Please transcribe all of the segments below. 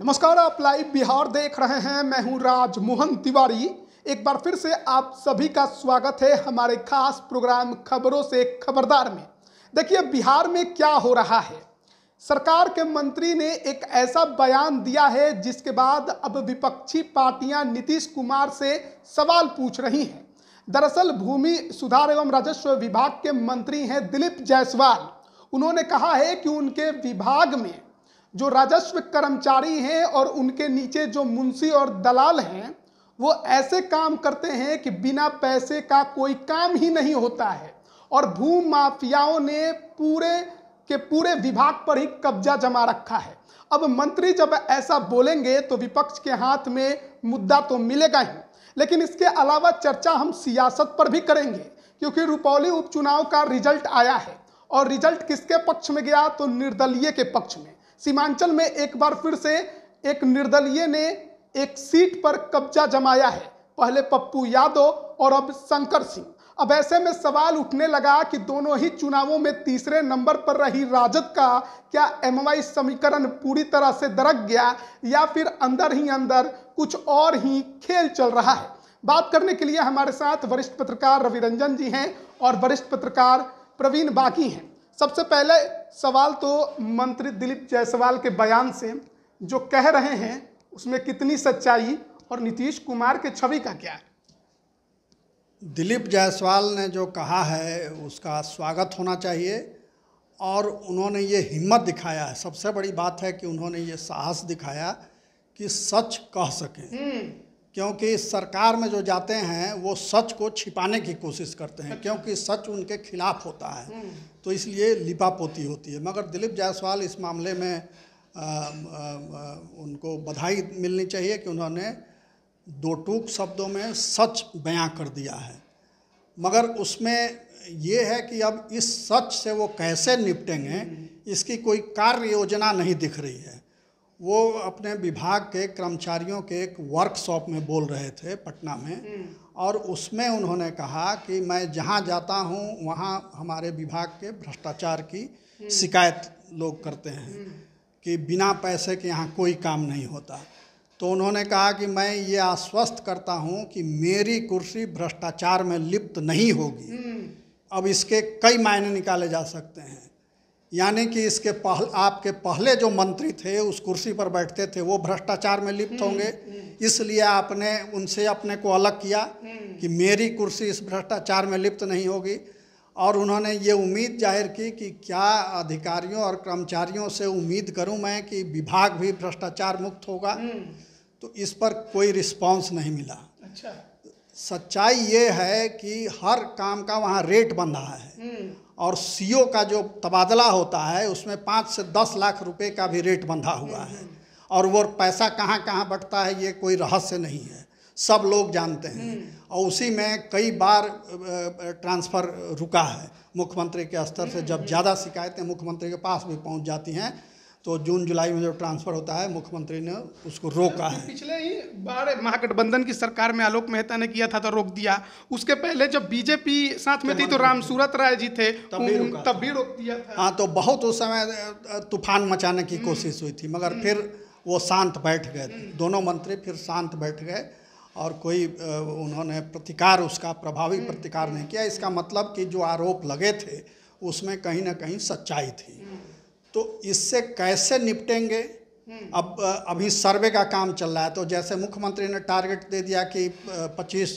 नमस्कार, आप लाइव बिहार देख रहे हैं। मैं हूं राजमोहन तिवारी। एक बार फिर से आप सभी का स्वागत है हमारे खास प्रोग्राम खबरों से खबरदार में। देखिए, बिहार में क्या हो रहा है। सरकार के मंत्री ने एक ऐसा बयान दिया है जिसके बाद अब विपक्षी पार्टियां नीतीश कुमार से सवाल पूछ रही हैं। दरअसल भूमि सुधार एवं राजस्व विभाग के मंत्री हैं दिलीप जायसवाल। उन्होंने कहा है कि उनके विभाग में जो राजस्व कर्मचारी हैं और उनके नीचे जो मुंशी और दलाल हैं, वो ऐसे काम करते हैं कि बिना पैसे का कोई काम ही नहीं होता है और भू माफियाओं ने पूरे विभाग पर ही कब्जा जमा रखा है। अब मंत्री जब ऐसा बोलेंगे तो विपक्ष के हाथ में मुद्दा तो मिलेगा ही, लेकिन इसके अलावा चर्चा हम सियासत पर भी करेंगे, क्योंकि रुपौली उपचुनाव का रिजल्ट आया है और रिजल्ट किसके पक्ष में गया तो निर्दलीय के पक्ष में। सीमांचल में एक बार फिर से एक निर्दलीय ने एक सीट पर कब्जा जमाया है, पहले पप्पू यादव और अब शंकर सिंह। अब ऐसे में सवाल उठने लगा कि दोनों ही चुनावों में तीसरे नंबर पर रही राजद का क्या एमवाई समीकरण पूरी तरह से दरक गया या फिर अंदर ही अंदर कुछ और ही खेल चल रहा है। बात करने के लिए हमारे साथ वरिष्ठ पत्रकार रवि रंजन जी हैं और वरिष्ठ पत्रकार प्रवीण बाकी हैं। सबसे पहले सवाल तो मंत्री दिलीप जायसवाल के बयान से, जो कह रहे हैं उसमें कितनी सच्चाई और नीतीश कुमार के छवि का क्या है? दिलीप जायसवाल ने जो कहा है उसका स्वागत होना चाहिए और उन्होंने ये हिम्मत दिखाया है। सबसे बड़ी बात है कि उन्होंने ये साहस दिखाया कि सच कह सकें, क्योंकि सरकार में जो जाते हैं वो सच को छिपाने की कोशिश करते हैं, क्योंकि सच उनके खिलाफ होता है, तो इसलिए लिपापोती होती है। मगर दिलीप जायसवाल इस मामले में उनको बधाई मिलनी चाहिए कि उन्होंने दो टूक शब्दों में सच बयां कर दिया है। मगर उसमें ये है कि अब इस सच से वो कैसे निपटेंगे, इसकी कोई कार्य योजना नहीं दिख रही है। वो अपने विभाग के कर्मचारियों के एक वर्कशॉप में बोल रहे थे पटना में, और उसमें उन्होंने कहा कि मैं जहाँ जाता हूँ वहाँ हमारे विभाग के भ्रष्टाचार की शिकायत लोग करते हैं कि बिना पैसे के यहाँ कोई काम नहीं होता। तो उन्होंने कहा कि मैं ये आश्वस्त करता हूँ कि मेरी कुर्सी भ्रष्टाचार में लिप्त नहीं होगी। अब इसके कई मायने निकाले जा सकते हैं, यानी कि इसके आपके पहले जो मंत्री थे उस कुर्सी पर बैठते थे वो भ्रष्टाचार में लिप्त होंगे, इसलिए आपने उनसे अपने को अलग किया कि मेरी कुर्सी इस भ्रष्टाचार में लिप्त नहीं होगी। और उन्होंने ये उम्मीद जाहिर की कि क्या अधिकारियों और कर्मचारियों से उम्मीद करूं मैं कि विभाग भी भ्रष्टाचार मुक्त होगा, तो इस पर कोई रिस्पांस नहीं मिला। अच्छा, सच्चाई ये है कि हर काम का वहाँ रेट बन रहा है और सीओ का जो तबादला होता है उसमें 5 से 10 लाख रुपए का भी रेट बंधा हुआ है, और वो पैसा कहाँ कहाँ बटता है ये कोई रहस्य नहीं है, सब लोग जानते हैं। और उसी में कई बार ट्रांसफ़र रुका है मुख्यमंत्री के स्तर से। जब ज़्यादा शिकायतें मुख्यमंत्री के पास भी पहुंच जाती हैं तो जून जुलाई में जो ट्रांसफ़र होता है मुख्यमंत्री ने उसको रोका है। पिछले ही बार महागठबंधन की सरकार में आलोक मेहता ने किया था तो रोक दिया। उसके पहले जब बीजेपी साथ में थी तो राम सूरत राय जी थे, तब भी रोक दिया था। हाँ, तो बहुत उस समय तूफान मचाने की कोशिश हुई थी, मगर फिर वो शांत बैठ गए। दोनों मंत्री फिर शांत बैठ गए और कोई उन्होंने प्रतिकार, उसका प्रभावी प्रतिकार नहीं किया। इसका मतलब कि जो आरोप लगे थे उसमें कहीं ना कहीं सच्चाई थी। तो इससे कैसे निपटेंगे? अब अभी सर्वे का काम चल रहा है, तो जैसे मुख्यमंत्री ने टारगेट दे दिया कि 25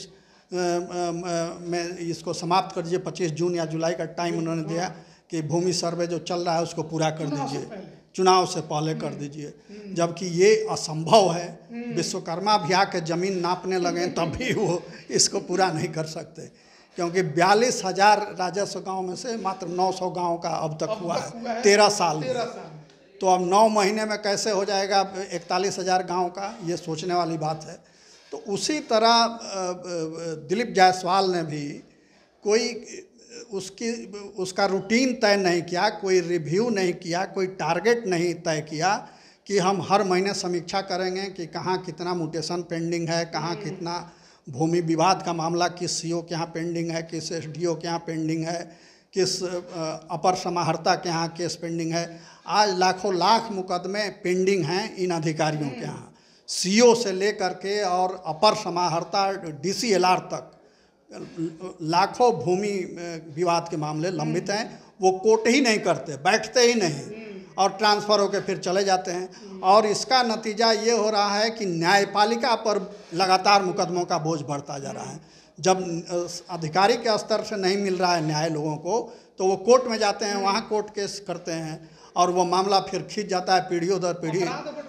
में इसको समाप्त कर दीजिए, 25 जून या जुलाई का टाइम उन्होंने दिया कि भूमि सर्वे जो चल रहा है उसको पूरा कर दीजिए, चुनाव से पहले कर दीजिए, जबकि ये असंभव है। विश्वकर्मा भी आके ज़मीन नापने लगे तब भी वो इसको पूरा नहीं कर सकते, क्योंकि 42,000 राजस्व गांव में से मात्र 900 गांव का अब तक हुआ है 13 साल में। तो अब 9 महीने में कैसे हो जाएगा 41,000 गांव का, ये सोचने वाली बात है। तो उसी तरह दिलीप जायसवाल ने भी कोई उसका रूटीन तय नहीं किया, कोई रिव्यू नहीं किया, कोई टारगेट नहीं तय किया कि हम हर महीने समीक्षा करेंगे कि कहाँ कितना म्यूटेशन पेंडिंग है, कहाँ कितना भूमि विवाद का मामला किस सीओ के यहाँ पेंडिंग है, किस एसडीओ के यहाँ पेंडिंग है, किस अपर समाहर्ता के यहाँ केस पेंडिंग है। आज लाखों लाख मुकदमे पेंडिंग हैं इन अधिकारियों के यहाँ, सीओ से लेकर के और अपर समाहर्ता DCLR तक लाखों भूमि विवाद के मामले लंबित हैं। वो कोर्ट ही नहीं करते, बैठते ही नहीं और ट्रांसफ़र होकर फिर चले जाते हैं। और इसका नतीजा ये हो रहा है कि न्यायपालिका पर लगातार मुकदमों का बोझ बढ़ता जा रहा है। जब अधिकारी के स्तर से नहीं मिल रहा है न्याय लोगों को, तो वो कोर्ट में जाते हैं, वहाँ कोर्ट केस करते हैं और वो मामला फिर खींच जाता है, पीढ़ियों दर पीढ़ी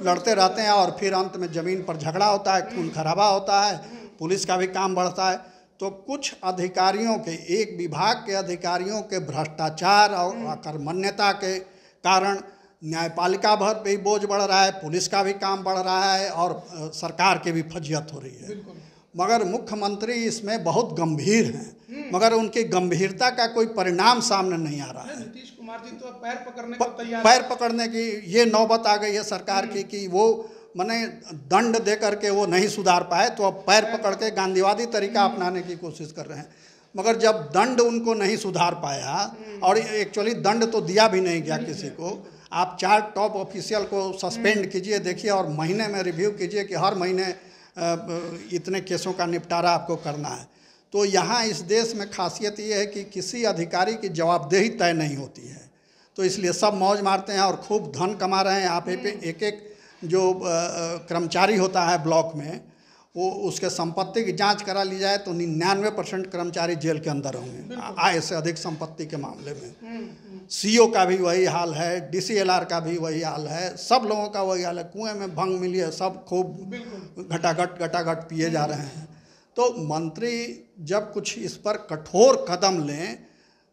लड़ते रहते हैं और फिर अंत में ज़मीन पर झगड़ा होता है, खून खराबा होता है, पुलिस का भी काम बढ़ता है। तो कुछ अधिकारियों के, एक विभाग के अधिकारियों के भ्रष्टाचार और अकर्मण्यता के कारण न्यायपालिका भर पे ही बोझ बढ़ रहा है, पुलिस का भी काम बढ़ रहा है और सरकार की भी फजियत हो रही है। मगर मुख्यमंत्री इसमें बहुत गंभीर हैं, मगर उनकी गंभीरता का कोई परिणाम सामने नहीं आ रहा है। नीतीश कुमार जी तो पैर पकड़ने को तैयार, पैर पकड़ने की ये नौबत आ गई है सरकार की कि वो माने दंड दे करके वो नहीं सुधार पाए, तो अब पैर पकड़ के गांधीवादी तरीका अपनाने की कोशिश कर रहे हैं। मगर जब दंड उनको नहीं सुधार पाया, और एक्चुअली दंड तो दिया भी नहीं गया किसी को, आप 4 टॉप ऑफिशियल को सस्पेंड कीजिए, देखिए, और महीने में रिव्यू कीजिए कि हर महीने इतने केसों का निपटारा आपको करना है। तो यहाँ इस देश में खासियत ये है कि किसी अधिकारी की जवाबदेही तय नहीं होती है, तो इसलिए सब मौज मारते हैं और खूब धन कमा रहे हैं। आप एक जो कर्मचारी होता है ब्लॉक में, वो उसके संपत्ति की जांच करा ली जाए तो 99% कर्मचारी जेल के अंदर होंगे आय से अधिक संपत्ति के मामले में। सीओ का भी वही हाल है, DCLR का भी वही हाल है, सब लोगों का वही हाल है। कुएं में भंग मिली है, सब खूब घटाघट पिए जा रहे हैं। तो मंत्री जब कुछ इस पर कठोर कदम लें,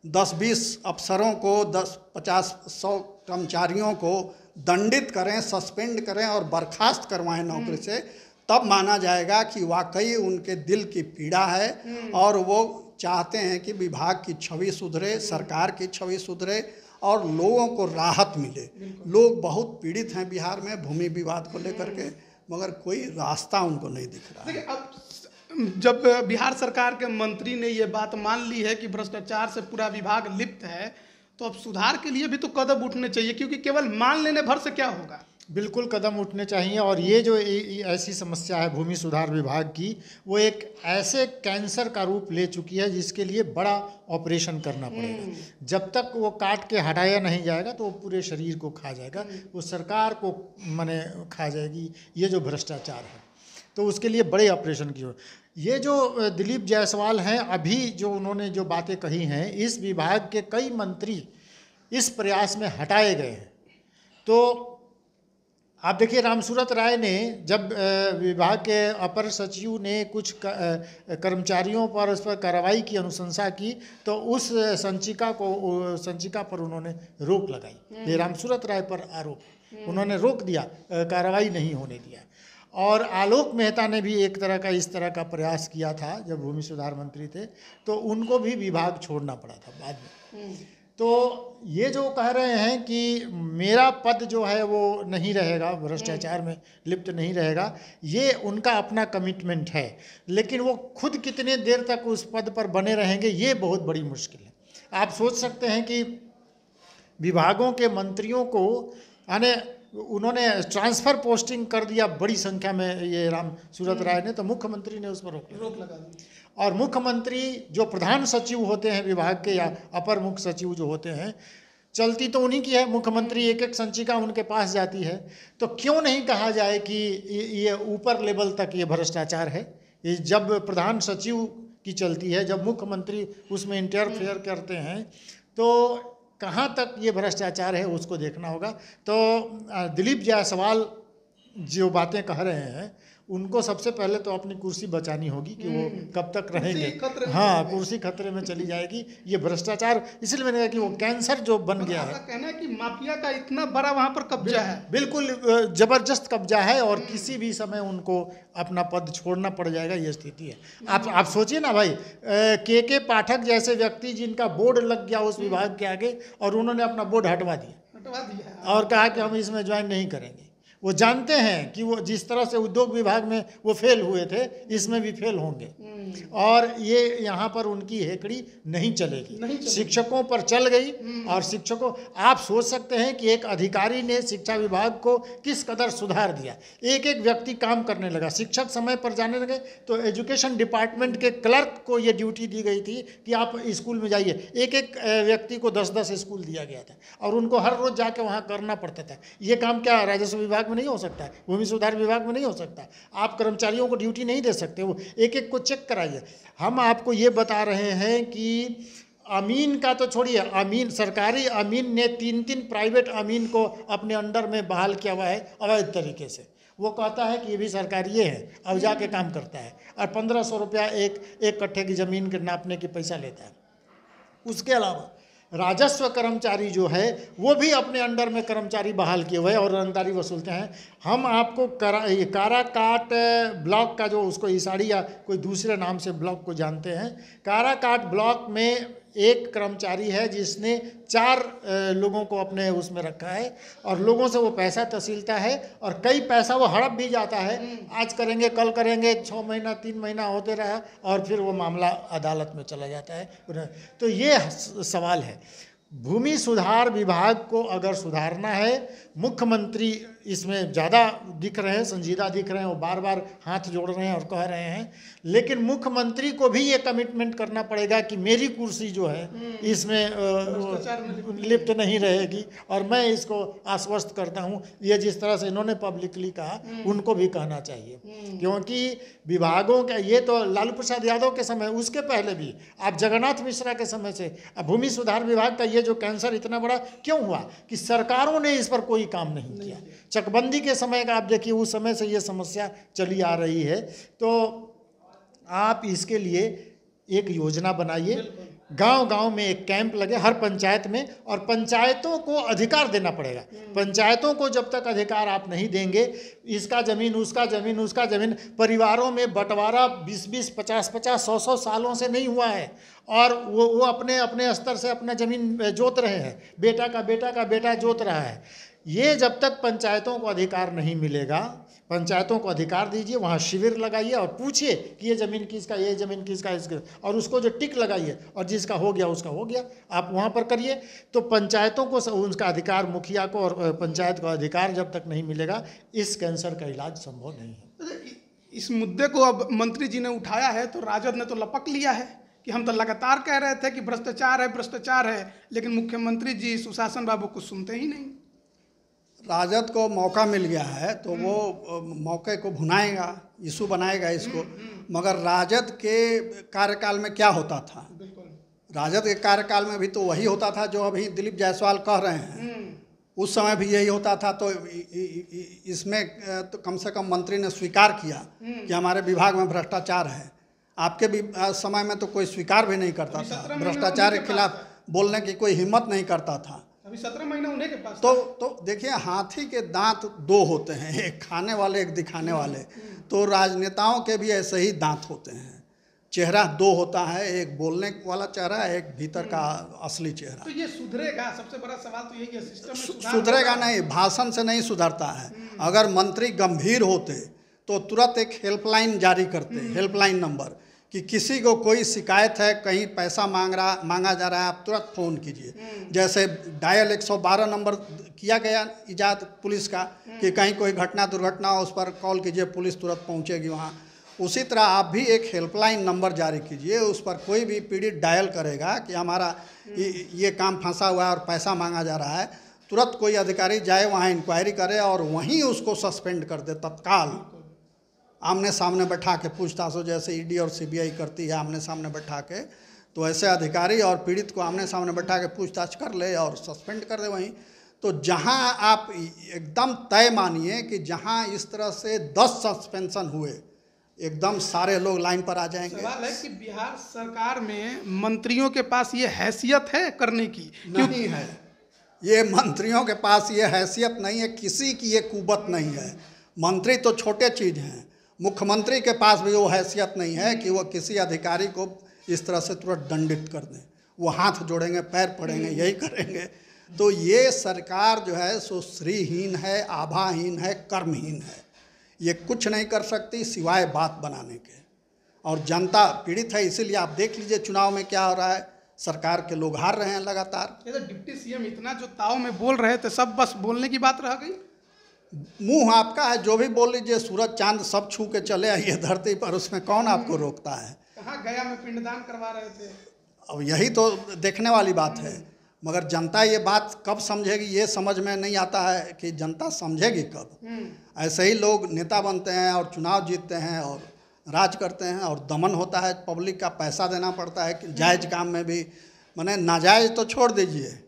10-20 अफसरों को, 10-50-100 कर्मचारियों को दंडित करें, सस्पेंड करें और बर्खास्त करवाएं नौकरी से, तब माना जाएगा कि वाकई उनके दिल की पीड़ा है और वो चाहते हैं कि विभाग की छवि सुधरे, सरकार की छवि सुधरे और लोगों को राहत मिले। लोग बहुत पीड़ित हैं बिहार में भूमि विवाद को लेकर के, मगर कोई रास्ता उनको नहीं दिख रहा है। अब जब बिहार सरकार के मंत्री ने ये बात मान ली है कि भ्रष्टाचार से पूरा विभाग लिप्त है, तो अब सुधार के लिए भी तो कदम उठने चाहिए, क्योंकि केवल मान लेने भर से क्या होगा। बिल्कुल कदम उठने चाहिए। और ये जो ऐसी समस्या है भूमि सुधार विभाग की, वो एक ऐसे कैंसर का रूप ले चुकी है जिसके लिए बड़ा ऑपरेशन करना पड़ेगा। जब तक वो काट के हटाया नहीं जाएगा तो वो पूरे शरीर को खा जाएगा, वो सरकार को माने खा जाएगी ये जो भ्रष्टाचार है। तो उसके लिए बड़े ऑपरेशन की हो। ये जो दिलीप जायसवाल हैं, अभी जो उन्होंने जो बातें कही हैं, इस विभाग के कई मंत्री इस प्रयास में हटाए गए हैं। तो आप देखिए, रामसूरत राय ने जब विभाग के अपर सचिव ने कुछ कर्मचारियों पर उस पर कार्रवाई की, अनुशंसा की, तो उस संचिका पर उन्होंने रोक लगाई। ये रामसूरत राय पर आरोप, उन्होंने रोक दिया, कार्रवाई नहीं होने दिया। और आलोक मेहता ने भी एक तरह का इस तरह का प्रयास किया था जब भूमि सुधार मंत्री थे, तो उनको भी विभाग छोड़ना पड़ा था बाद में। तो ये जो कह रहे हैं कि मेरा पद जो है वो नहीं रहेगा, भ्रष्टाचार में लिप्त नहीं रहेगा, ये उनका अपना कमिटमेंट है, लेकिन वो खुद कितने देर तक उस पद पर बने रहेंगे ये बहुत बड़ी मुश्किल है। आप सोच सकते हैं कि विभागों के मंत्रियों को यानी उन्होंने ट्रांसफ़र पोस्टिंग कर दिया बड़ी संख्या में, ये रामसूरत राय ने, तो मुख्यमंत्री ने उस पर रोक लगा दी। और मुख्यमंत्री जो प्रधान सचिव होते हैं विभाग के या अपर मुख्य सचिव जो होते हैं, चलती तो उन्हीं की है, मुख्यमंत्री एक एक संचिका उनके पास जाती है। तो क्यों नहीं कहा जाए कि ये ऊपर लेवल तक ये भ्रष्टाचार है। ये जब प्रधान सचिव की चलती है, जब मुख्यमंत्री उसमें इंटरफेयर करते हैं, तो कहाँ तक ये भ्रष्टाचार है उसको देखना होगा। तो दिलीप जायसवाल जो बातें कह रहे हैं, उनको सबसे पहले तो अपनी कुर्सी बचानी होगी कि वो कब तक रहेंगे। हाँ, कुर्सी खतरे में चली जाएगी। ये भ्रष्टाचार इसलिए मैंने कहा कि वो कैंसर जो बन गया है, कहना है कि माफिया का इतना बड़ा वहाँ पर कब्जा है, बिल्कुल जबरदस्त कब्जा है और किसी भी समय उनको अपना पद छोड़ना पड़ जाएगा, ये स्थिति है। आप सोचिए ना भाई, के पाठक जैसे व्यक्ति जिनका बोर्ड लग गया उस विभाग के आगे और उन्होंने अपना बोर्ड हटवा दिया और कहा कि हम इसमें ज्वाइन नहीं करेंगे। वो जानते हैं कि वो जिस तरह से उद्योग विभाग में वो फेल हुए थे, इसमें भी फेल होंगे, और ये यहाँ पर उनकी हेकड़ी नहीं चलेगी, शिक्षकों पर चल गई। और शिक्षकों, आप सोच सकते हैं कि एक अधिकारी ने शिक्षा विभाग को किस कदर सुधार दिया। एक एक व्यक्ति काम करने लगा, शिक्षक समय पर जाने लगे। तो एजुकेशन डिपार्टमेंट के क्लर्क को ये ड्यूटी दी गई थी कि आप स्कूल में जाइए। एक एक व्यक्ति को 10-10 स्कूल दिया गया था और उनको हर रोज जाके वहाँ करना पड़ता था। ये काम क्या राजस्व विभाग में नहीं हो सकता है, भूमि सुधार विभाग में नहीं हो सकता। आप कर्मचारियों को ड्यूटी नहीं दे सकते, वो एक एक को चेक कराइए। हम आपको ये बता रहे हैं कि अमीन का तो छोड़िए, अमीन, सरकारी अमीन ने 3-3 प्राइवेट अमीन को अपने अंडर में बहाल किया हुआ है अवैध तरीके से। वो कहता है कि ये भी सरकारी है, अब जाके काम करता है, और 1500 रुपया एक कट्ठे की ज़मीन के नापने की पैसा लेता है। उसके अलावा राजस्व कर्मचारी जो है वो भी अपने अंडर में कर्मचारी बहाल किए हुए और रंगदारी वसूलते हैं। हम आपको काराकाट ब्लॉक का, जो उसको ईसाड़ी या कोई दूसरे नाम से ब्लॉक को जानते हैं, काराकाट ब्लॉक में एक कर्मचारी है जिसने 4 लोगों को अपने उसमें रखा है और लोगों से वो पैसा तहसीलता है और कई पैसा वो हड़प भी जाता है। आज करेंगे, कल करेंगे, 6 महीना 3 महीना होते रहा और फिर वो मामला अदालत में चला जाता है। तो ये सवाल है। भूमि सुधार विभाग को अगर सुधारना है, मुख्यमंत्री इसमें ज़्यादा दिख रहे हैं, संजीदा दिख रहे हैं, वो बार बार हाथ जोड़ रहे हैं और कह रहे हैं, लेकिन मुख्यमंत्री को भी ये कमिटमेंट करना पड़ेगा कि मेरी कुर्सी जो है इसमें लिप्त नहीं रहेगी और मैं इसको आश्वस्त करता हूँ। ये जिस तरह से इन्होंने पब्लिकली कहा, उनको भी कहना चाहिए, क्योंकि विभागों का ये तो लालू प्रसाद यादव के समय, उसके पहले भी आप जगन्नाथ मिश्रा के समय से भूमि सुधार विभाग का ये जो कैंसर इतना बड़ा क्यों हुआ कि सरकारों ने इस पर कोई काम नहीं किया। चकबंदी के समय का आप देखिए, उस समय से ये समस्या चली आ रही है। तो आप इसके लिए एक योजना बनाइए, गांव-गांव में एक कैंप लगे हर पंचायत में, और पंचायतों को अधिकार देना पड़ेगा। पंचायतों को जब तक अधिकार आप नहीं देंगे, इसका ज़मीन, उसका ज़मीन, उसका ज़मीन, परिवारों में बंटवारा 20-20, 50-50, 100-100 सालों से नहीं हुआ है और वो अपने अपने स्तर से अपना ज़मीन जोत रहे हैं, बेटा का बेटा जोत रहा है। ये जब तक पंचायतों को अधिकार नहीं मिलेगा, पंचायतों को अधिकार दीजिए, वहाँ शिविर लगाइए और पूछिए कि ये ज़मीन किसका, ये ज़मीन किसका, इसका, और उसको जो टिक लगाइए, और जिसका हो गया उसका हो गया, आप वहाँ पर करिए। तो पंचायतों को उनका अधिकार, मुखिया को और पंचायत को अधिकार जब तक नहीं मिलेगा, इस कैंसर का इलाज संभव नहीं है। इस मुद्दे को अब मंत्री जी ने उठाया है तो राजद ने तो लपक लिया है कि हम तो लगातार कह रहे थे कि भ्रष्टाचार है, लेकिन मुख्यमंत्री जी सुशासन बाबू को सुनते ही नहीं। राजद को मौका मिल गया है तो वो मौके को भुनाएगा, इशू बनाएगा इसको। मगर राजद के कार्यकाल में क्या होता था? राजद के कार्यकाल में भी तो वही होता था जो अभी दिलीप जायसवाल कह रहे हैं, उस समय भी यही होता था। तो इसमें तो कम से कम मंत्री ने स्वीकार किया कि हमारे विभाग में भ्रष्टाचार है। आपके भी समय में तो कोई स्वीकार भी नहीं करता था, भ्रष्टाचार के खिलाफ बोलने की कोई हिम्मत नहीं करता था। अभी 17 महीना उन्हीं के पास तो देखिए, हाथी के दांत 2 होते हैं, एक खाने वाले, एक दिखाने वाले। तो राजनेताओं के भी ऐसे ही दांत होते हैं, चेहरा 2 होता है, एक बोलने वाला चेहरा, एक भीतर का असली चेहरा। तो ये सुधरेगा? सबसे बड़ा सवाल तो यही है, सिस्टम में सुधरेगा नहीं, भाषण से नहीं सुधरता है। अगर मंत्री गंभीर होते तो तुरंत एक हेल्पलाइन जारी करते, हेल्पलाइन नंबर, कि किसी को कोई शिकायत है, कहीं पैसा मांगा जा रहा है, आप तुरंत फ़ोन कीजिए। जैसे डायल 112 नंबर किया गया इजाद पुलिस का कि कहीं कोई घटना दुर्घटना हो, उस पर कॉल कीजिए, पुलिस तुरंत पहुंचेगी वहाँ। उसी तरह आप भी एक हेल्पलाइन नंबर जारी कीजिए, उस पर कोई भी पीड़ित डायल करेगा कि हमारा ये काम फंसा हुआ है और पैसा मांगा जा रहा है, तुरंत कोई अधिकारी जाए वहाँ इंक्वायरी करे और वहीं उसको सस्पेंड कर दे तत्काल, आमने सामने बैठा के पूछताछ हो, जैसे ईडी और सीबीआई करती है आमने सामने बैठा के। तो ऐसे अधिकारी और पीड़ित को आमने सामने बैठा के पूछताछ कर ले और सस्पेंड कर दे वहीं। तो जहां आप एकदम तय मानिए कि जहां इस तरह से 10 सस्पेंशन हुए, एकदम सारे लोग लाइन पर आ जाएंगे। सवाल है कि बिहार सरकार में मंत्रियों के पास ये हैसियत है करने की? नहीं है, ये मंत्रियों के पास ये हैसियत नहीं है, किसी की ये कुवत नहीं है। मंत्री तो छोटे चीज़ हैं, मुख्यमंत्री के पास भी वो हैसियत नहीं है कि वो किसी अधिकारी को इस तरह से तुरंत दंडित कर दें। वो हाथ जोड़ेंगे, पैर पड़ेंगे, यही करेंगे। तो ये सरकार जो है सो श्रीहीन है, आभाहीन है, कर्महीन है। ये कुछ नहीं कर सकती सिवाय बात बनाने के, और जनता पीड़ित है। इसीलिए आप देख लीजिए चुनाव में क्या हो रहा है, सरकार के लोग हार रहे हैं लगातार। ये तो डिप्टी सीएम इतना जो ताव में बोल रहे थे, सब बस बोलने की बात रह गई। मुंह आपका है, जो भी बोल लीजिए, सूरज चांद सब छू के चले आइए धरती पर, उसमें कौन आपको रोकता है। कहाँ गया में पिंडदान करवा रहे थे। अब यही तो देखने वाली बात है, मगर जनता ये बात कब समझेगी, ये समझ में नहीं आता है कि जनता समझेगी कब। ऐसे ही लोग नेता बनते हैं और चुनाव जीतते हैं और राज करते हैं, और दमन होता है, पब्लिक का पैसा देना पड़ता है कि जायज़ काम में भी, माने नाजायज़ तो छोड़ दीजिए,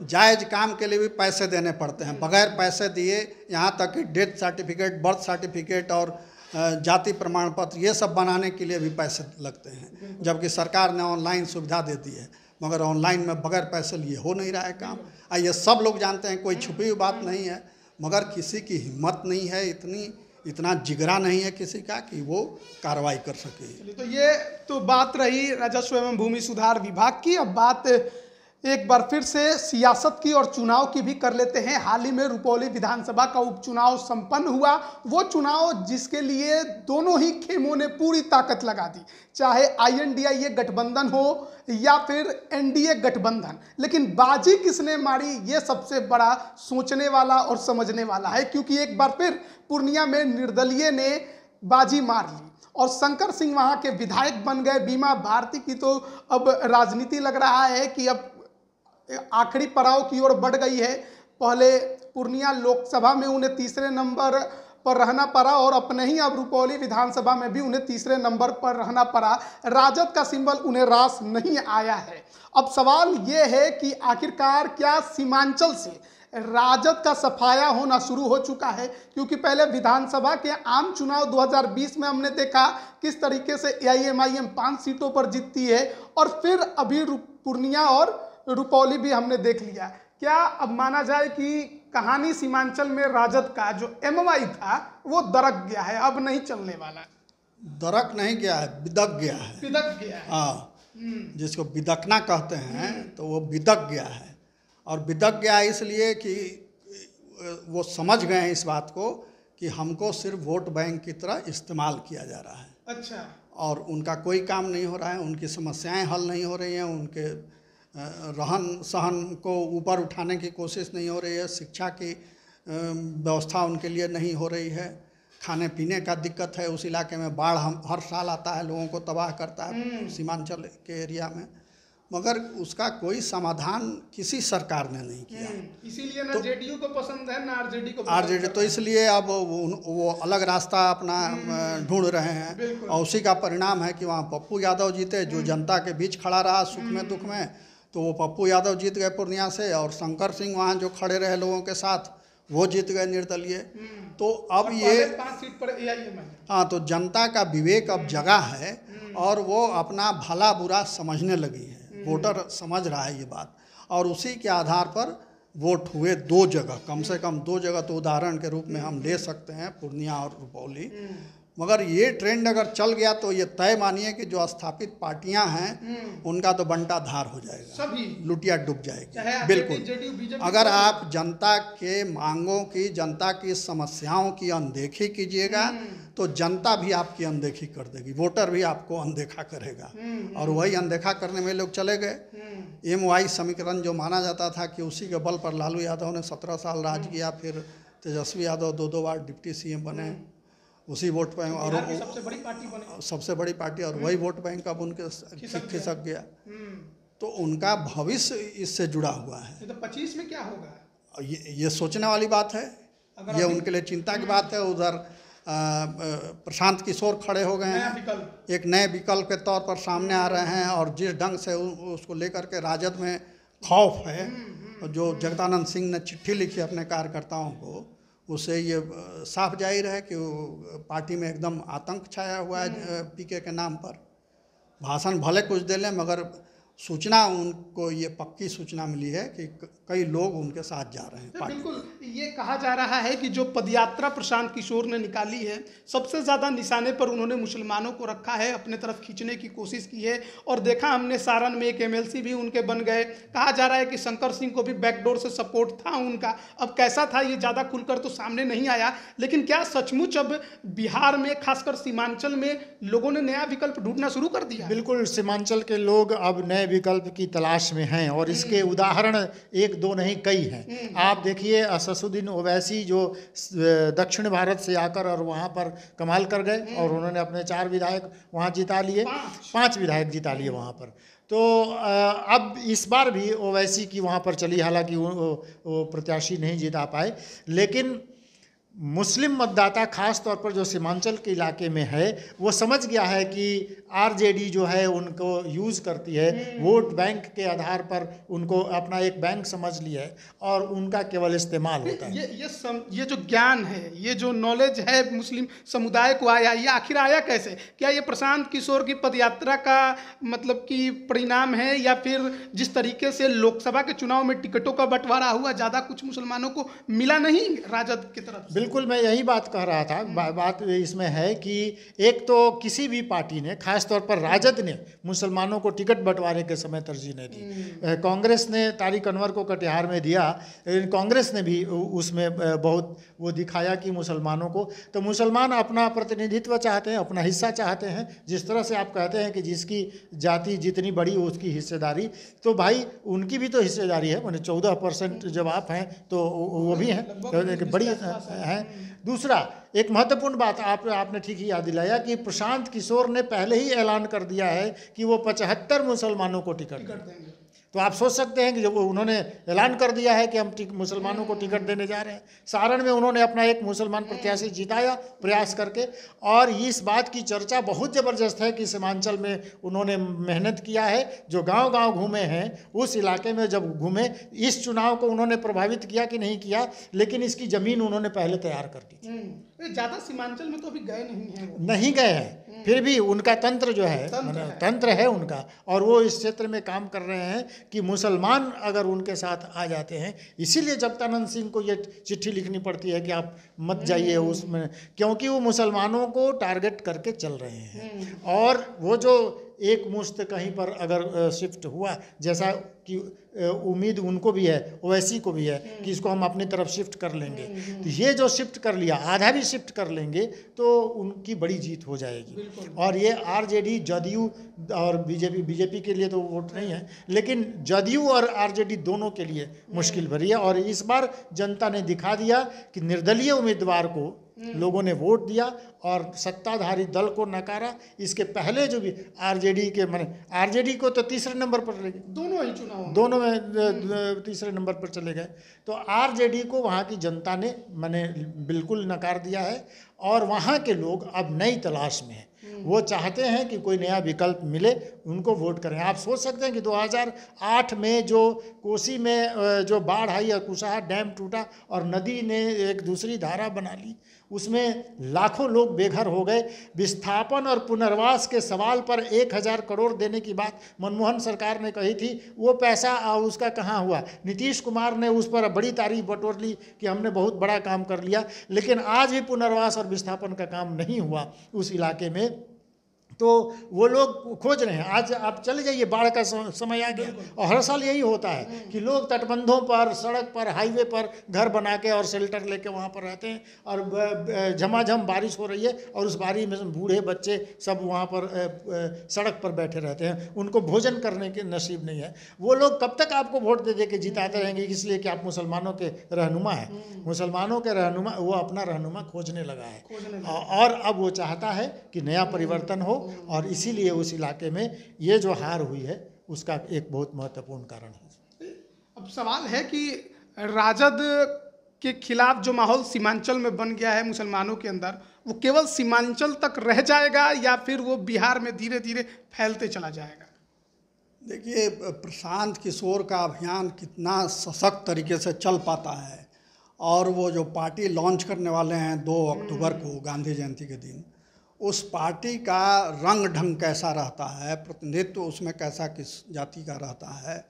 जायज़ काम के लिए भी पैसे देने पड़ते हैं। बगैर पैसे दिए यहाँ तक कि डेथ सर्टिफिकेट, बर्थ सर्टिफिकेट और जाति प्रमाण पत्र ये सब बनाने के लिए भी पैसे लगते हैं, जबकि सरकार ने ऑनलाइन सुविधा दे दी है, मगर ऑनलाइन में बगैर पैसे लिए हो नहीं रहा है काम। ये सब लोग जानते हैं, कोई छुपी हुई बात नहीं है, मगर किसी की हिम्मत नहीं है, इतना जिगरा नहीं है किसी का कि वो कार्रवाई कर सके। तो ये तो बात रही राजस्व एवं भूमि सुधार विभाग की। अब बात एक बार फिर से सियासत की और चुनाव की भी कर लेते हैं। हाल ही में रुपौली विधानसभा का उपचुनाव संपन्न हुआ, वो चुनाव जिसके लिए दोनों ही खेमों ने पूरी ताकत लगा दी, चाहे INDIA गठबंधन हो या फिर NDA गठबंधन। लेकिन बाजी किसने मारी, ये सबसे बड़ा सोचने वाला और समझने वाला है, क्योंकि एक बार फिर पूर्णिया में निर्दलीय ने बाजी मार ली और शंकर सिंह वहां के विधायक बन गए। बीमा भारती की तो अब राजनीति लग रहा है कि अब आखिरी पड़ाव की ओर बढ़ गई है। पहले पूर्णिया लोकसभा में उन्हें तीसरे नंबर पर रहना पड़ा और अपने ही अब रुपौली विधानसभा में भी उन्हें तीसरे नंबर पर रहना पड़ा। राजद का सिंबल उन्हें रास नहीं आया है। अब सवाल ये है कि आखिरकार क्या सीमांचल से राजद का सफाया होना शुरू हो चुका है, क्योंकि पहले विधानसभा के आम चुनाव 2020 में हमने देखा किस तरीके से AIMIM 5 सीटों पर जीतती है, और फिर अभी पूर्णिया और रुपौली भी हमने देख लिया। क्या अब माना जाए कि कहानी सीमांचल में राजद का जो MY था वो दरक गया है, अब नहीं चलने वाला? दरक नहीं गया है, बिदक गया है। बिदक गया है, हाँ, जिसको बिदकना कहते हैं, तो वो बिदक गया है। और बिदक गया है इसलिए कि वो समझ गए हैं इस बात को कि हमको सिर्फ वोट बैंक की तरह इस्तेमाल किया जा रहा है। अच्छा। और उनका कोई काम नहीं हो रहा है, उनकी समस्याएं हल नहीं हो रही हैं, उनके रहन सहन को ऊपर उठाने की कोशिश नहीं हो रही है, शिक्षा की व्यवस्था उनके लिए नहीं हो रही है, खाने पीने का दिक्कत है। उस इलाके में बाढ़ हर साल आता है, लोगों को तबाह करता है सीमांचल के एरिया में, मगर उसका कोई समाधान किसी सरकार ने नहीं किया। इसीलिए ना JDU को पसंद है ना RJD को। RJD तो इसलिए अब वो अलग रास्ता अपना ढूंढ रहे हैं, और उसी का परिणाम है कि वहाँ पप्पू यादव जीते, जो जनता के बीच खड़ा रहा सुख में दुख में, तो वो पप्पू यादव जीत गए पूर्णिया से, और शंकर सिंह वहाँ जो खड़े रहे लोगों के साथ वो जीत गए निर्दलीय। तो अब ये 5 सीट पर AIMIM। हाँ, तो जनता का विवेक अब जगा है और वो अपना भला बुरा समझने लगी है, वोटर समझ रहा है ये बात, और उसी के आधार पर वोट हुए 2 जगह, कम से कम 2 जगह तो उदाहरण के रूप में हम ले सकते हैं, पूर्णिया और रुपौली। मगर ये ट्रेंड अगर चल गया तो ये तय मानिए कि जो स्थापित पार्टियां हैं उनका तो बंटा धार हो जाएगा, सभी लुटिया डूब जाएगी। बिल्कुल, अगर आप जनता के मांगों की, जनता की समस्याओं की अनदेखी कीजिएगा तो जनता भी आपकी अनदेखी कर देगी, वोटर भी आपको अनदेखा करेगा, और वही अनदेखा करने में लोग चले गए। MY समीकरण जो माना जाता था कि उसी के बल पर लालू यादव ने 17 साल राज किया, फिर तेजस्वी यादव 2 बार डिप्टी CM बने, उसी वोट बैंक, और सबसे बड़ी पार्टी, और वही वोट बैंक अब उनके खिसक गया। तो उनका भविष्य इससे जुड़ा हुआ है। तो 25 में क्या होगा, ये सोचने वाली बात है, ये उनके लिए चिंता की बात है। उधर प्रशांत किशोर खड़े हो गए हैं, एक नए विकल्प के तौर पर सामने आ रहे हैं, और जिस ढंग से उसको लेकर के राजद में खौफ है, जो जगदानंद सिंह ने चिट्ठी लिखी अपने कार्यकर्ताओं को, उससे ये साफ जाहिर है कि पार्टी में एकदम आतंक छाया हुआ है PK के नाम पर। भाषण भले कुछ दे लें, मगर सूचना उनको ये पक्की सूचना मिली है कि कई लोग उनके साथ जा रहे हैं। बिल्कुल, ये कहा जा रहा है कि जो पदयात्रा प्रशांत किशोर ने निकाली है, सबसे ज़्यादा निशाने पर उन्होंने मुसलमानों को रखा है, अपने तरफ खींचने की कोशिश की है। और देखा हमने सारण में एक एमएलसी भी उनके बन गए। कहा जा रहा है कि शंकर सिंह को भी बैकडोर से सपोर्ट था उनका। अब कैसा था ये ज़्यादा खुलकर तो सामने नहीं आया, लेकिन क्या सचमुच अब बिहार में, खासकर सीमांचल में, लोगों ने नया विकल्प ढूंढना शुरू कर दिया? बिल्कुल, सीमांचल के लोग अब नए विकल्प की तलाश में हैं और इसके उदाहरण एक दो नहीं कई हैं। आप देखिए, असदुद्दीन ओवैसी जो दक्षिण भारत से आकर और वहाँ पर कमाल कर गए और उन्होंने अपने 4 विधायक वहाँ जिता लिए, 5 विधायक जिता लिए वहाँ पर। तो अब इस बार भी ओवैसी की वहाँ पर चली, हालांकि वो प्रत्याशी नहीं जिता पाए, लेकिन मुस्लिम मतदाता खास तौर पर जो सीमांचल के इलाके में है वो समझ गया है कि आरजेडी जो है उनको यूज़ करती है, वोट बैंक के आधार पर उनको अपना एक बैंक समझ लिया है और उनका केवल इस्तेमाल होता है। ये जो ज्ञान है, ये जो नॉलेज है मुस्लिम समुदाय को आया, ये आखिर आया कैसे? क्या ये प्रशांत किशोर की पदयात्रा का मतलब कि परिणाम है, या फिर जिस तरीके से लोकसभा के चुनाव में टिकटों का बंटवारा हुआ, ज़्यादा कुछ मुसलमानों को मिला नहीं राजद की तरफ से? बिल्कुल, मैं यही बात कह रहा था। बात इसमें है कि एक तो किसी भी पार्टी ने, खास तौर पर राजद ने, मुसलमानों को टिकट बंटवारे के समय तरजीह नहीं दी। कांग्रेस ने तारिक अनवर को कटिहार में दिया, कांग्रेस ने भी उसमें बहुत वो दिखाया कि मुसलमानों को, तो मुसलमान अपना प्रतिनिधित्व चाहते हैं, अपना हिस्सा चाहते हैं। जिस तरह से आप कहते हैं कि जिसकी जाति जितनी बड़ी उसकी हिस्सेदारी, तो भाई उनकी भी तो हिस्सेदारी है। मैंने 14% जब आप हैं तो वो भी हैं, तो बड़ी है। दूसरा, एक महत्वपूर्ण बात आपने ठीक ही याद दिलाया कि प्रशांत किशोर ने पहले ही ऐलान कर दिया है कि वो 75 मुसलमानों को टिकट देंगे। तो आप सोच सकते हैं कि जब उन्होंने ऐलान कर दिया है कि हम मुसलमानों को टिकट देने जा रहे हैं, सारण में उन्होंने अपना एक मुसलमान प्रत्याशी जिताया प्रयास करके, और इस बात की चर्चा बहुत ज़बरदस्त है कि सीमांचल में उन्होंने मेहनत किया है। जो गांव-गांव घूमे हैं, उस इलाके में जब घूमे, इस चुनाव को उन्होंने प्रभावित किया कि नहीं किया, लेकिन इसकी ज़मीन उन्होंने पहले तैयार कर दी थी। ज़्यादा सीमांचल में तो अभी गए नहीं हैं, नहीं गए हैं, फिर भी उनका तंत्र जो है, तंत्र है उनका, और वो इस क्षेत्र में काम कर रहे हैं कि मुसलमान अगर उनके साथ आ जाते हैं। इसीलिए जगदानंद सिंह को ये चिट्ठी लिखनी पड़ती है कि आप मत जाइए उसमें, क्योंकि वो मुसलमानों को टारगेट करके चल रहे हैं। और वो जो एक मुश्त कहीं पर अगर शिफ्ट हुआ, जैसा कि उम्मीद उनको भी है, ओवैसी को भी है कि इसको हम अपनी तरफ शिफ्ट कर लेंगे, तो ये जो शिफ्ट कर लिया, आधा भी शिफ्ट कर लेंगे तो उनकी बड़ी जीत हो जाएगी। और ये आरजेडी, जदयू और बीजेपी के लिए तो वोट नहीं है, लेकिन जदयू और आरजेडी दोनों के लिए मुश्किल भरी है। और इस बार जनता ने दिखा दिया कि निर्दलीय उम्मीदवार को लोगों ने वोट दिया और सत्ताधारी दल को नकारा। इसके पहले जो भी आरजेडी के, माने आरजेडी को तो तीसरे नंबर पर चले गए, दोनों ही चुनाव, दोनों में तीसरे नंबर पर चले गए। तो आरजेडी को वहाँ की जनता ने माने बिल्कुल नकार दिया है और वहाँ के लोग अब नई तलाश में हैं। वो चाहते हैं कि कोई नया विकल्प मिले, उनको वोट करें। आप सोच सकते हैं कि 2008 में जो कोसी में जो बाढ़ आई और कुशहा डैम टूटा और नदी ने एक दूसरी धारा बना ली, उसमें लाखों लोग बेघर हो गए। विस्थापन और पुनर्वास के सवाल पर 1000 करोड़ देने की बात मनमोहन सरकार ने कही थी, वो पैसा उसका कहाँ हुआ? नीतीश कुमार ने उस पर बड़ी तारीफ बटोर ली कि हमने बहुत बड़ा काम कर लिया, लेकिन आज भी पुनर्वास और विस्थापन का काम नहीं हुआ उस इलाके में। तो वो लोग खोज रहे हैं। आज आप चले जाइए, बाढ़ का समय आ गया और हर साल यही होता है कि लोग तटबंधों पर, सड़क पर, हाईवे पर घर बना के और शेल्टर लेके वहाँ पर रहते हैं और झमाझम बारिश हो रही है और उस बारिश में बूढ़े बच्चे सब वहाँ पर सड़क पर बैठे रहते हैं, उनको भोजन करने के नसीब नहीं है। वो लोग कब तक आपको वोट दे के जिताते रहेंगे? इसलिए कि आप मुसलमानों के रहनुमा हैं। मुसलमानों के रहनुमा, वो अपना रहनुमा खोजने लगा है और अब वो चाहता है कि नया परिवर्तन हो, और इसीलिए उस इलाके में ये जो हार हुई है उसका एक बहुत महत्वपूर्ण कारण है। अब सवाल है कि राजद के खिलाफ जो माहौल सीमांचल में बन गया है मुसलमानों के अंदर, वो केवल सीमांचल तक रह जाएगा या फिर वो बिहार में धीरे धीरे फैलते चला जाएगा? देखिए, प्रशांत किशोर का अभियान कितना सशक्त तरीके से चल पाता है, और वो जो पार्टी लॉन्च करने वाले हैं 2 अक्टूबर को, गांधी जयंती के दिन, उस पार्टी का रंग ढंग कैसा रहता है, प्रतिनिधित्व उसमें कैसा किस जाति का रहता है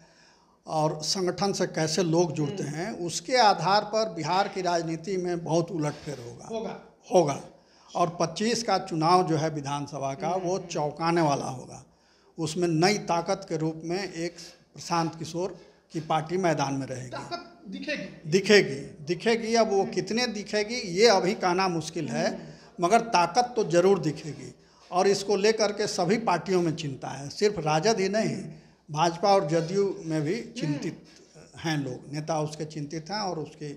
और संगठन से कैसे लोग जुड़ते हैं, उसके आधार पर बिहार की राजनीति में बहुत उलटफेर होगा। और 25 का चुनाव जो है विधानसभा का, वो चौंकाने वाला होगा। उसमें नई ताकत के रूप में एक प्रशांत किशोर की पार्टी मैदान में रहेगी, दिखेगी। अब वो कितने दिखेगी ये अभी कहना मुश्किल है, मगर ताकत तो जरूर दिखेगी। और इसको लेकर के सभी पार्टियों में चिंता है, सिर्फ राजद ही नहीं, भाजपा और जदयू में भी चिंतित हैं लोग, नेता उसके चिंतित हैं और उसकी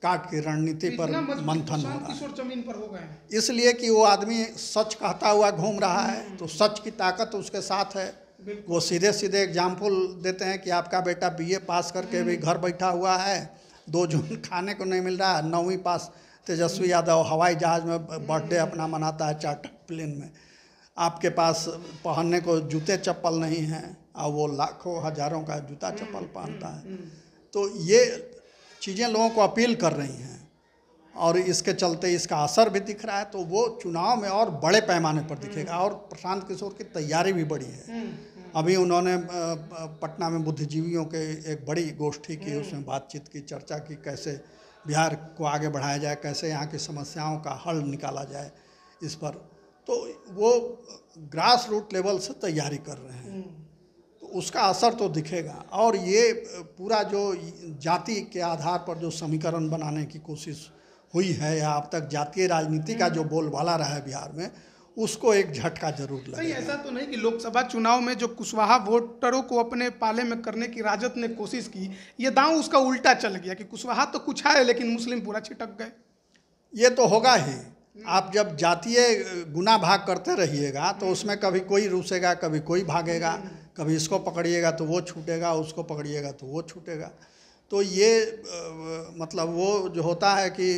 काट की रणनीति पर मंथन हो रहा है। इसलिए कि वो आदमी सच कहता हुआ घूम रहा है, तो सच की ताकत उसके साथ है। वो सीधे सीधे एग्जाम्पल देते हैं कि आपका बेटा BA पास करके भी घर बैठा हुआ है, 2 जून खाने को नहीं मिल रहा है। 9वीं पास तेजस्वी यादव हवाई जहाज़ में बर्थडे अपना मनाता है चार्टर प्लेन में। आपके पास पहनने को जूते चप्पल नहीं हैं और वो लाखों हजारों का जूता चप्पल पहनता है। तो ये चीज़ें लोगों को अपील कर रही हैं और इसके चलते इसका असर भी दिख रहा है। तो वो चुनाव में और बड़े पैमाने पर दिखेगा। और प्रशांत किशोर की तैयारी भी बड़ी है। अभी उन्होंने पटना में बुद्धिजीवियों के एक बड़ी गोष्ठी की, उसमें बातचीत की, चर्चा की, कैसे बिहार को आगे बढ़ाया जाए, कैसे यहाँ की समस्याओं का हल निकाला जाए इस पर। तो वो ग्रास रूट लेवल से तैयारी कर रहे हैं, तो उसका असर तो दिखेगा। और ये पूरा जो जाति के आधार पर जो समीकरण बनाने की कोशिश हुई है, या अब तक जातीय राजनीति का जो बोलबाला रहा है बिहार में, उसको एक झटका जरूर लगेगा। ऐसा तो नहीं कि लोकसभा चुनाव में जो कुशवाहा वोटरों को अपने पाले में करने की राजद ने कोशिश की, ये दांव उसका उल्टा चल गया कि कुशवाहा तो कुछ है लेकिन मुस्लिम पूरा छिटक गए। ये तो होगा ही। आप जब जातीय गुना भाग करते रहिएगा तो उसमें कभी कोई रूसेगा, कभी कोई भागेगा, कभी इसको पकड़िएगा तो वो छूटेगा, उसको पकड़िएगा तो वो छूटेगा। तो ये मतलब वो जो होता है कि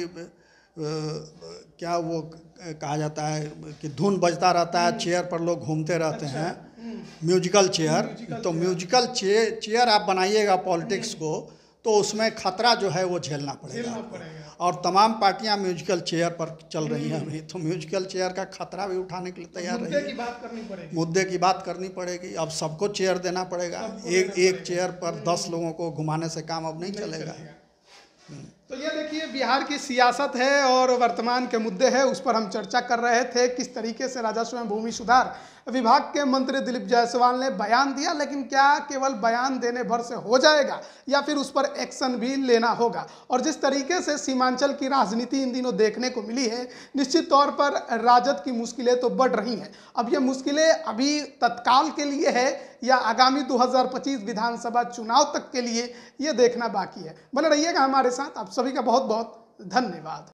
क्या वो कहा जाता है कि धुन बजता रहता है, चेयर पर लोग घूमते रहते हैं, म्यूजिकल चेयर। तो म्यूजिकल चेयर आप बनाइएगा पॉलिटिक्स को, तो उसमें खतरा जो है वो झेलना पड़ेगा। और तमाम पार्टियां म्यूजिकल चेयर पर चल रही हैं अभी, तो म्यूजिकल चेयर का खतरा भी उठाने के लिए तैयार रहिए। मुद्दे की बात करनी पड़ेगी। अब सबको चेयर देना पड़ेगा, एक चेयर पर 10 लोगों को घुमाने से काम अब नहीं चलेगा। तो ये देखिए, बिहार की सियासत है और वर्तमान के मुद्दे हैं, उस पर हम चर्चा कर रहे थे। किस तरीके से राजस्व एवं भूमि सुधार विभाग के मंत्री दिलीप जायसवाल ने बयान दिया, लेकिन क्या केवल बयान देने भर से हो जाएगा या फिर उस पर एक्शन भी लेना होगा। और जिस तरीके से सीमांचल की राजनीति इन दिनों देखने को मिली है, निश्चित तौर पर राजद की मुश्किलें तो बढ़ रही हैं। अब ये मुश्किलें अभी तत्काल के लिए है या आगामी 2025 विधानसभा चुनाव तक के लिए, ये देखना बाकी है। बने रहिएगा हमारे साथ। आप सभी का बहुत बहुत धन्यवाद।